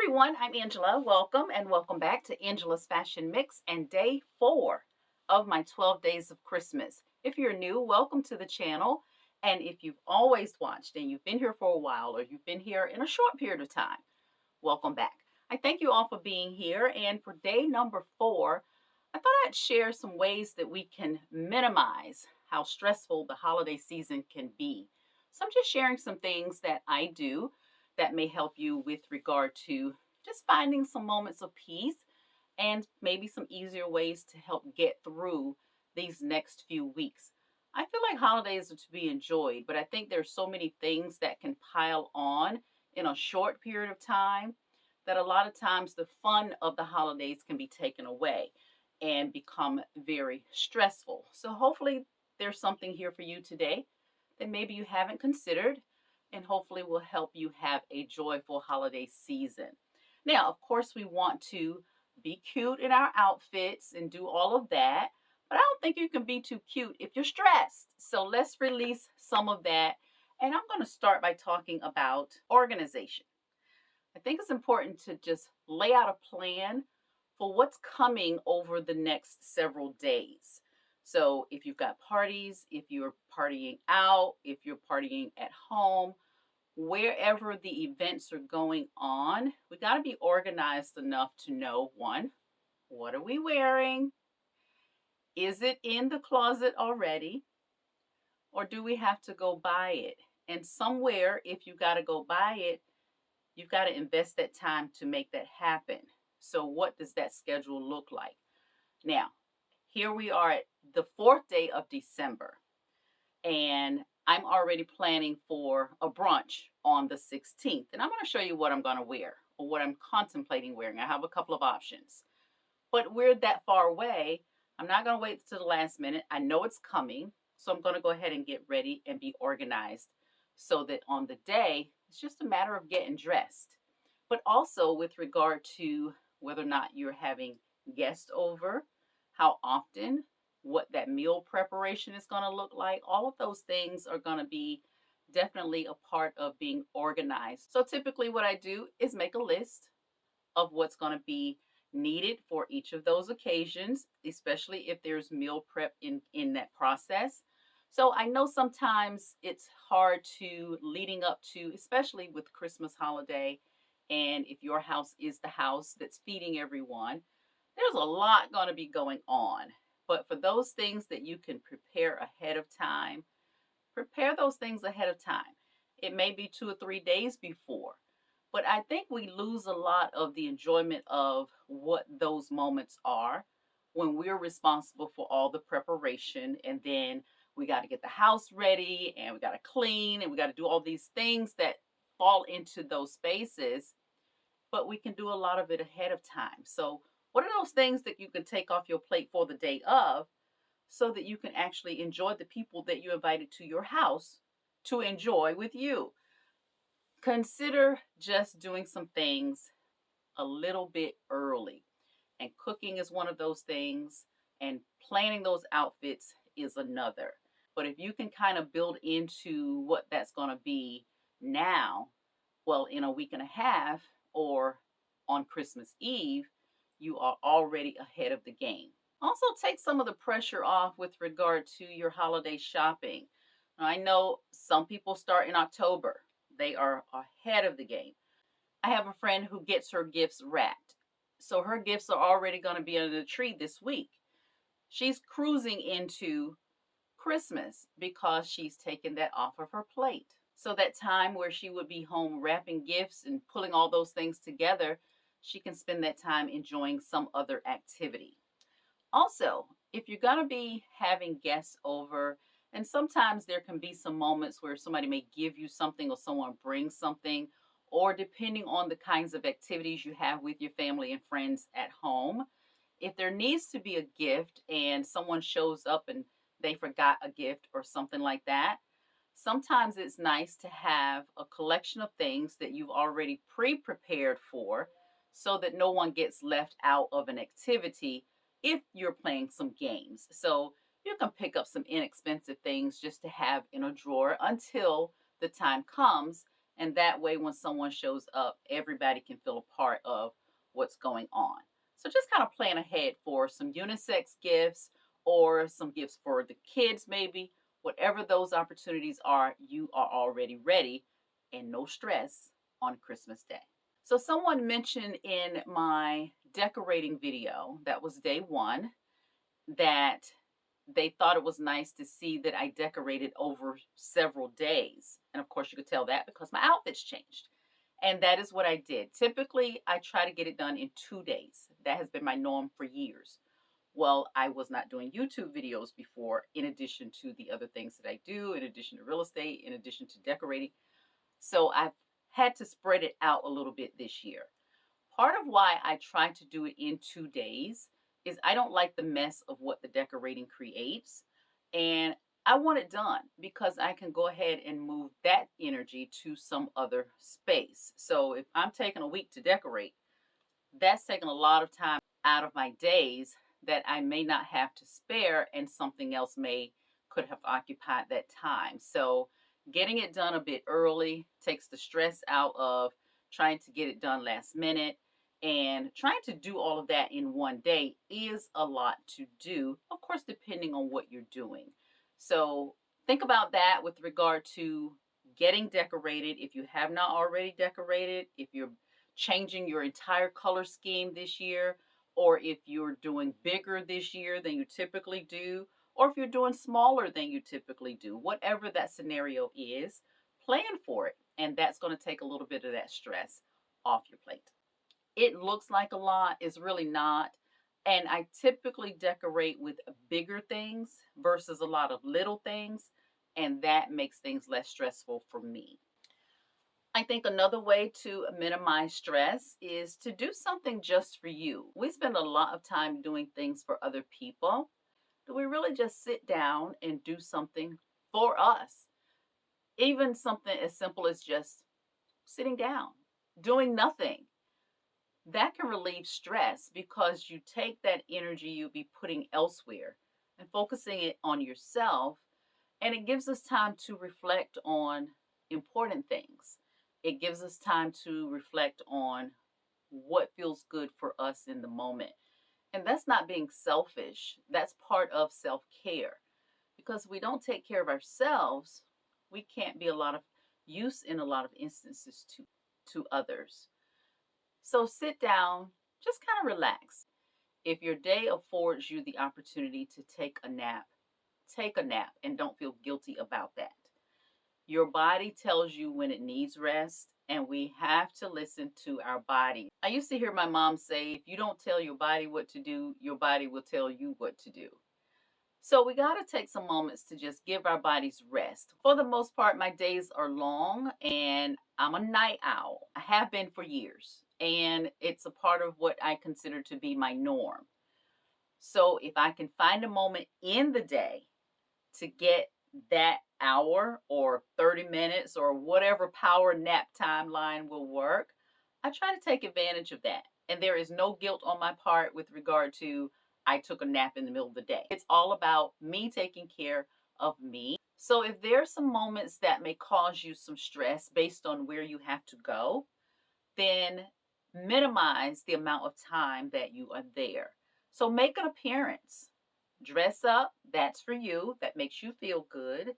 everyone, I'm Angela. Welcome and welcome back to Angela's Fashion Mix and day 4 of my 12 days of Christmas. If you're new, welcome to the channel. And if you've always watched and you've been here for a while or you've been here in a short period of time, welcome back. I thank you all for being here. And for day number 4, I thought I'd share some ways that we can minimize how stressful the holiday season can be. So I'm just sharing some things that I do that may help you with regard to just finding some moments of peace and maybe some easier ways to help get through these next few weeks. I feel like holidays are to be enjoyed, but I think there's so many things that can pile on in a short period of time that a lot of times the fun of the holidays can be taken away and become very stressful. So hopefully there's something here for you today that maybe you haven't considered and hopefully will help you have a joyful holiday season. Now, of course, we want to be cute in our outfits and do all of that, but I don't think you can be too cute if you're stressed. So let's release some of that. And I'm going to start by talking about organization. I think it's important to just lay out a plan for what's coming over the next several days. So, if you've got parties, if you're partying out, if you're partying at home, wherever the events are going on, we got to be organized enough to know one, what are we wearing? Is it in the closet already? Or do we have to go buy it? And somewhere, if you got to go buy it, you've got to invest that time to make that happen. So, what does that schedule look like? Now, here we are at the 4th day of December, and I'm already planning for a brunch on the 16th. And I'm going to show you what I'm going to wear or what I'm contemplating wearing. I have a couple of options, but we're that far away. I'm not going to wait to the last minute. I know it's coming, so I'm going to go ahead and get ready and be organized so that on the day, it's just a matter of getting dressed. But also with regard to whether or not you're having guests over, how often, what that meal preparation is going to look like, all of those things are going to be definitely a part of being organized. So typically what I do is make a list of what's going to be needed for each of those occasions, especially if there's meal prep in that process. So I know sometimes it's hard to leading up to, especially with Christmas holiday, and if your house is the house that's feeding everyone, there's a lot going to be going on. But for those things that you can prepare ahead of time, prepare those things ahead of time. It may be 2 or 3 days before, but I think we lose a lot of the enjoyment of what those moments are when we're responsible for all the preparation, and then we got to get the house ready and we got to clean and we got to do all these things that fall into those spaces, but we can do a lot of it ahead of time. So, what are those things that you can take off your plate for the day of so that you can actually enjoy the people that you invited to your house to enjoy with you? Consider just doing some things a little bit early. And cooking is one of those things, and planning those outfits is another. But if you can kind of build into what that's going to be now, well, in a week and a half or on Christmas Eve, you are already ahead of the game. Also, take some of the pressure off with regard to your holiday shopping. I know some people start in October, they are ahead of the game. I have a friend who gets her gifts wrapped. So her gifts are already going to be under the tree this week. She's cruising into Christmas because she's taken that off of her plate. So that time where she would be home wrapping gifts and pulling all those things together, she can spend that time enjoying some other activity. Also, if you're going to be having guests over, and sometimes there can be some moments where somebody may give you something or someone brings something, or depending on the kinds of activities you have with your family and friends at home, if there needs to be a gift and someone shows up and they forgot a gift or something like that, sometimes it's nice to have a collection of things that you've already pre-prepared for so that no one gets left out of an activity if you're playing some games. So you can pick up some inexpensive things just to have in a drawer until the time comes And that way, when someone shows up, everybody can feel a part of what's going on. So just kind of plan ahead for some unisex gifts or some gifts for the kids, maybe. Whatever those opportunities are, you are already ready and no stress on Christmas Day. So, someone mentioned in my decorating video, that was day one, that they thought it was nice to see that I decorated over several days. And of course, you could tell that because my outfits changed. And that is what I did. Typically, I try to get it done in 2 days. That has been my norm for years. Well, I was not doing YouTube videos before, in addition to the other things that I do, in addition to real estate, in addition to decorating. So I've had to spread it out a little bit this year. Part of why I try to do it in 2 days is I don't like the mess of what the decorating creates. And I want it done because I can go ahead and move that energy to some other space. So if I'm taking a week to decorate, that's taking a lot of time out of my days that I may not have to spare, and something else may could have occupied that time. So getting it done a bit early takes the stress out of trying to get it done last minute, and trying to do all of that in one day is a lot to do, of course, depending on what you're doing. So think about that with regard to getting decorated. If you have not already decorated, if you're changing your entire color scheme this year, or if you're doing bigger this year than you typically do, or if you're doing smaller than you typically do, whatever that scenario is, plan for it. And that's going to take a little bit of that stress off your plate. It looks like a lot, it's really not. And I typically decorate with bigger things versus a lot of little things. And that makes things less stressful for me. I think another way to minimize stress is to do something just for you. We spend a lot of time doing things for other people. Do we really just sit down and do something for us? Even something as simple as just sitting down, doing nothing. That can relieve stress because you take that energy you'll be putting elsewhere and focusing it on yourself. And it gives us time to reflect on important things. It gives us time to reflect on what feels good for us in the moment. And that's not being selfish. That's part of self care. Because we don't take care of ourselves, we can't be a lot of use in a lot of instances to others. So sit down, just kind of relax. If your day affords you the opportunity to take a nap and don't feel guilty about that. Your body tells you when it needs rest, and we have to listen to our body. I used to hear my mom say, if you don't tell your body what to do, your body will tell you what to do. So we got to take some moments to just give our bodies rest. For the most part, my days are long and I'm a night owl. I have been for years, and it's a part of what I consider to be my norm. So if I can find a moment in the day to get that hour or 30 minutes or whatever power nap timeline will work, I try to take advantage of that. And there is no guilt on my part with regard to I took a nap in the middle of the day. It's all about me taking care of me. So if there's some moments that may cause you some stress based on where you have to go, then minimize the amount of time that you are there. So make an appearance. Dress up, that's for you, that makes you feel good.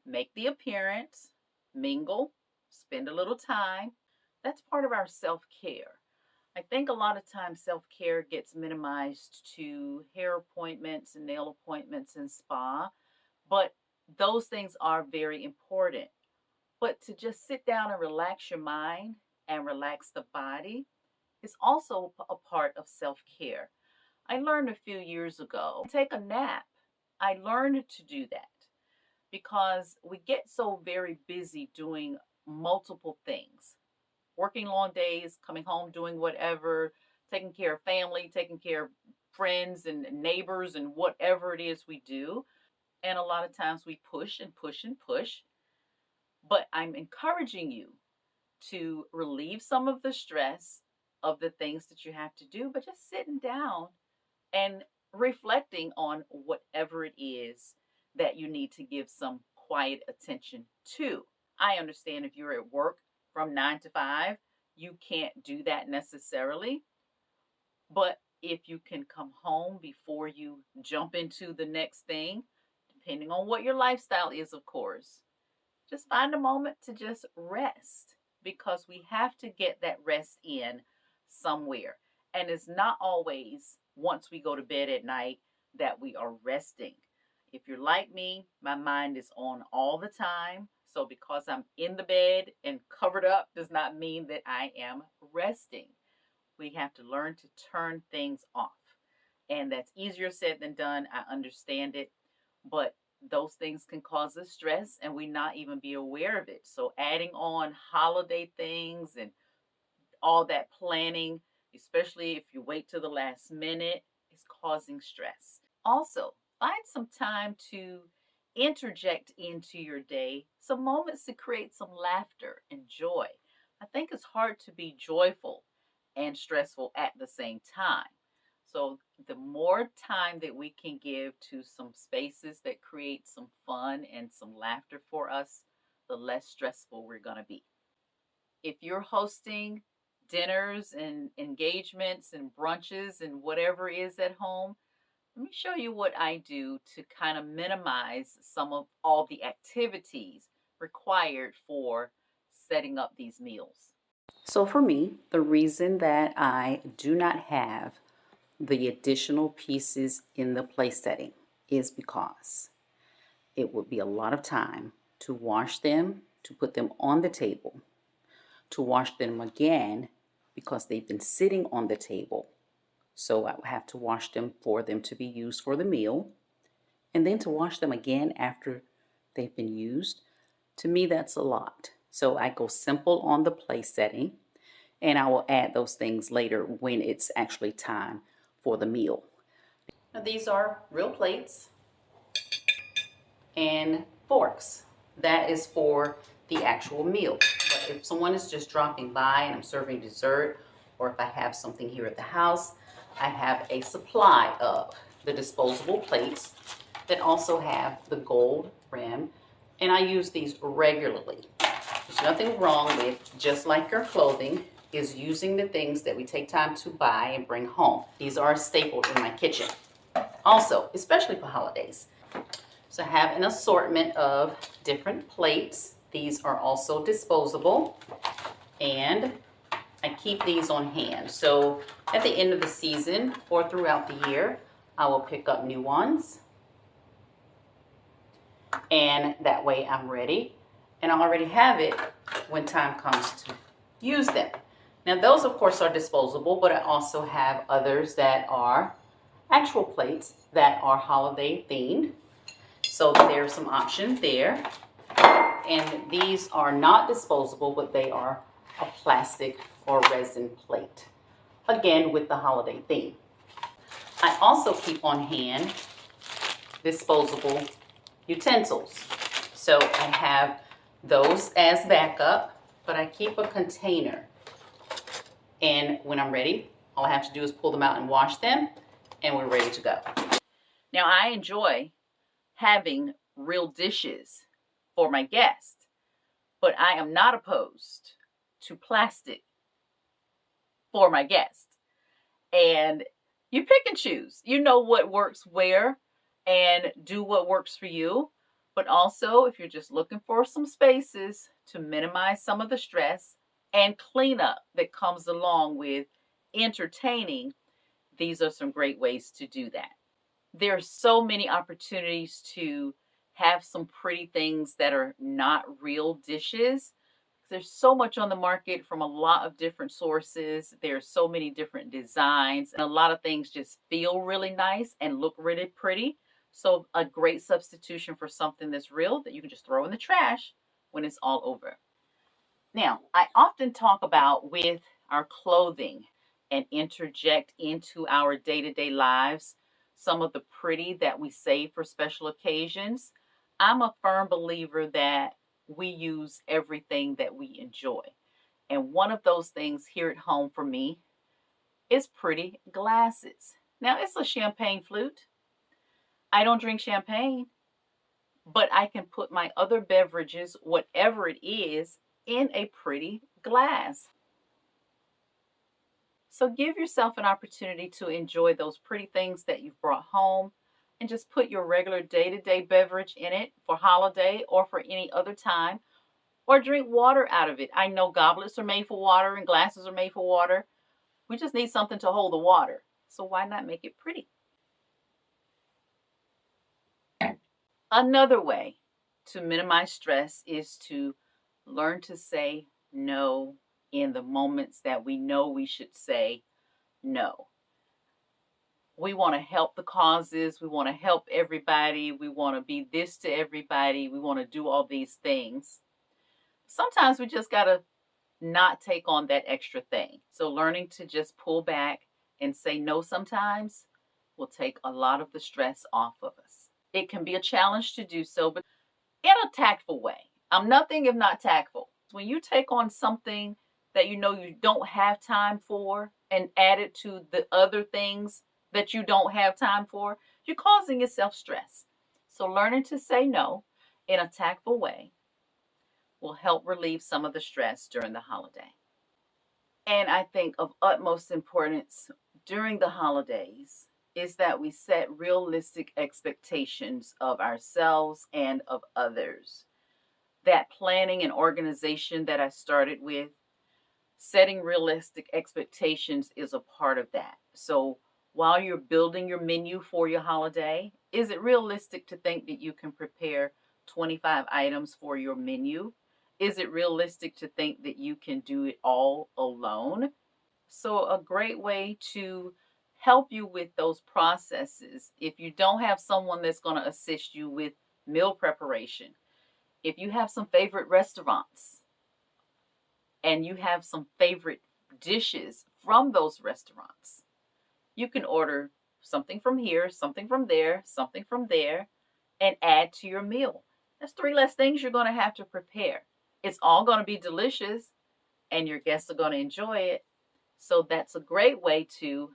Make the appearance, mingle, spend a little time. That's part of our self care. I think a lot of times self care gets minimized to hair appointments and nail appointments and spa, but those things are very important. But to just sit down and relax your mind and relax the body is also a part of self care. I learned a few years ago, take a nap. I learned to do that because we get so very busy doing multiple things, working long days, coming home, doing whatever, taking care of family, taking care of friends and neighbors and whatever it is we do. And a lot of times we push and push and push. But I'm encouraging you to relieve some of the stress of the things that you have to do, but just sitting down and reflecting on whatever it is that you need to give some quiet attention to. I understand if you're at work, from 9 to 5, you can't do that necessarily. But if you can come home before you jump into the next thing, depending on what your lifestyle is, of course, just find a moment to just rest, because we have to get that rest in somewhere. And it's not always once we go to bed at night that we are resting. If you're like me, my mind is on all the time. So because I'm in the bed and covered up does not mean that I am resting. We have to learn to turn things off. And that's easier said than done. I understand it. But those things can cause us stress and we not even be aware of it. So adding on holiday things and all that planning, especially if you wait to the last minute, is causing stress. Also, find some time to interject into your day some moments to create some laughter and joy. I think it's hard to be joyful and stressful at the same time. So, the more time that we can give to some spaces that create some fun and some laughter for us, the less stressful we're going to be. If you're hosting dinners and engagements and brunches and whatever is at home, let me show you what I do to kind of minimize some of all the activities required for setting up these meals. So for me, the reason that I do not have the additional pieces in the place setting is because it would be a lot of time to wash them, to put them on the table, to wash them again because they've been sitting on the table. So I have to wash them for them to be used for the meal, and then to wash them again after they've been used. To me, that's a lot. So I go simple on the place setting, and I will add those things later when it's actually time for the meal. Now, these are real plates and forks. That is for the actual meal. But if someone is just dropping by and I'm serving dessert, or if I have something here at the house, I have a supply of the disposable plates that also have the gold rim, and I use these regularly. There's nothing wrong with, just like your clothing, is using the things that we take time to buy and bring home. These are a staple in my kitchen. Also, especially for holidays. So I have an assortment of different plates. These are also disposable, and I keep these on hand. So at the end of the season or throughout the year, I will pick up new ones. And that way I'm ready. And I already have it when time comes to use them. Now those of course are disposable, but I also have others that are actual plates that are holiday themed. So there's some options there. And these are not disposable, but they are a plastic or resin plate. Again, with the holiday theme. I also keep on hand disposable utensils. So I have those as backup, but I keep a container. And when I'm ready, all I have to do is pull them out and wash them, and we're ready to go. Now, I enjoy having real dishes for my guests, but I am not opposed to plastic for my guests. And you pick and choose. You know what works where, and do what works for you. But also, if you're just looking for some spaces to minimize some of the stress and cleanup that comes along with entertaining, these are some great ways to do that. There are so many opportunities to have some pretty things that are not real dishes. There's so much on the market from a lot of different sources. There's so many different designs, and a lot of things just feel really nice and look really pretty. So a great substitution for something that's real that you can just throw in the trash when it's all over. Now, I often talk about with our clothing and interject into our day-to-day lives some of the pretty that we save for special occasions. I'm a firm believer that we use everything that we enjoy. And one of those things here at home for me is pretty glasses. Now, it's a champagne flute. I don't drink champagne, but I can put my other beverages, whatever it is, in a pretty glass. So give yourself an opportunity to enjoy those pretty things that you've brought home and just put your regular day-to-day beverage in it for holiday or for any other time, or drink water out of it. I know goblets are made for water and glasses are made for water. We just need something to hold the water. So why not make it pretty? Another way to minimize stress is to learn to say no in the moments that we know we should say no. We want to help the causes. We want to help everybody. We want to be this to everybody. We want to do all these things. Sometimes we just got to not take on that extra thing. So learning to just pull back and say no sometimes will take a lot of the stress off of us. It can be a challenge to do so, but in a tactful way. I'm nothing if not tactful. When you take on something that you know you don't have time for and add it to the other things that you don't have time for, you're causing yourself stress. So learning to say no in a tactful way will help relieve some of the stress during the holiday. And I think of utmost importance during the holidays is that we set realistic expectations of ourselves and of others. That planning and organization that I started with, setting realistic expectations is a part of that. So while you're building your menu for your holiday, is it realistic to think that you can prepare 25 items for your menu? Is it realistic to think that you can do it all alone? So a great way to help you with those processes, if you don't have someone that's going to assist you with meal preparation, if you have some favorite restaurants and you have some favorite dishes from those restaurants, you can order something from here, something from there, something from there, and add to your meal. That's 3 less things you're going to have to prepare. It's all going to be delicious and your guests are going to enjoy it. So that's a great way to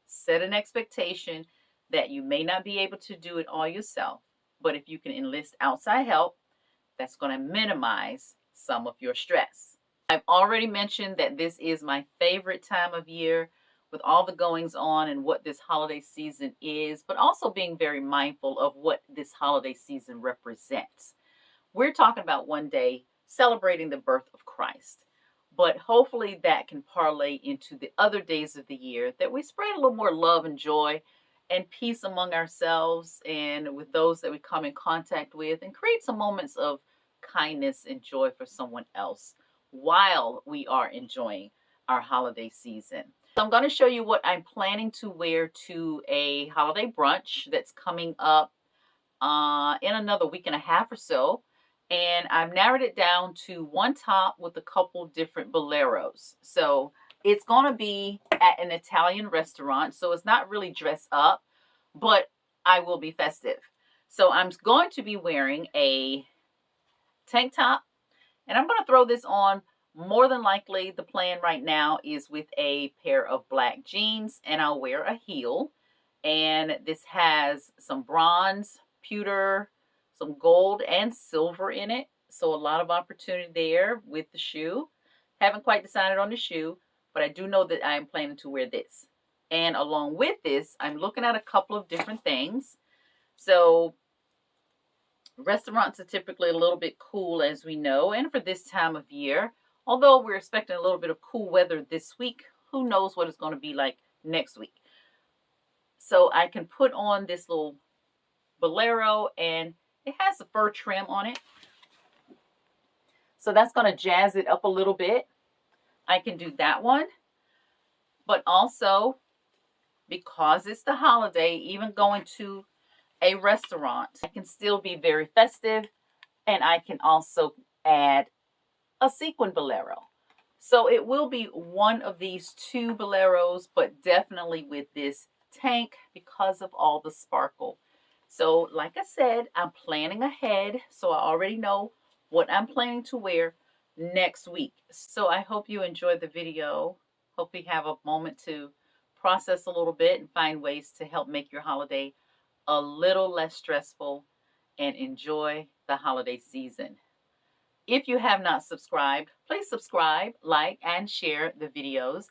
set an expectation that you may not be able to do it all yourself, but if you can enlist outside help, that's going to minimize some of your stress. I've already mentioned that this is my favorite time of year with all the goings on and what this holiday season is, but also being very mindful of what this holiday season represents. We're talking about one day celebrating the birth of Christ, but hopefully that can parlay into the other days of the year, that we spread a little more love and joy and peace among ourselves and with those that we come in contact with, and create some moments of kindness and joy for someone else while we are enjoying our holiday season. So I'm going to show you what I'm planning to wear to a holiday brunch that's coming up in another week and a half or so. And I've narrowed it down to one top with a couple different boleros. So it's going to be at an Italian restaurant. So it's not really dress up, but I will be festive. So I'm going to be wearing a tank top, and I'm going to throw this on. More than likely, the plan right now is with a pair of black jeans, and I'll wear a heel. And this has some bronze, pewter, some gold, and silver in it. So a lot of opportunity there with the shoe. Haven't quite decided on the shoe, but I do know that I am planning to wear this. And along with this, I'm looking at a couple of different things. So restaurants are typically a little bit cool, as we know, and for this time of year, although we're expecting a little bit of cool weather this week, who knows what it's going to be like next week. So I can put on this little bolero, and it has a fur trim on it. So that's going to jazz it up a little bit. I can do that one. But also, because it's the holiday, even going to a restaurant, I can still be very festive, and I can also add a sequin bolero. So it will be one of these 2 boleros, but definitely with this tank because of all the sparkle. So like I said, I'm planning ahead, so I already know what I'm planning to wear next week. So I hope you enjoyed the video. Hope you have a moment to process a little bit and find ways to help make your holiday a little less stressful and enjoy the holiday season. If you have not subscribed, please subscribe, like, and share the videos.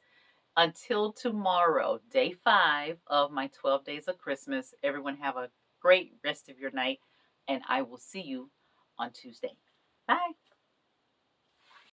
Until tomorrow, day 5 of my 12 days of Christmas, everyone have a great rest of your night, and I will see you on Tuesday. Bye.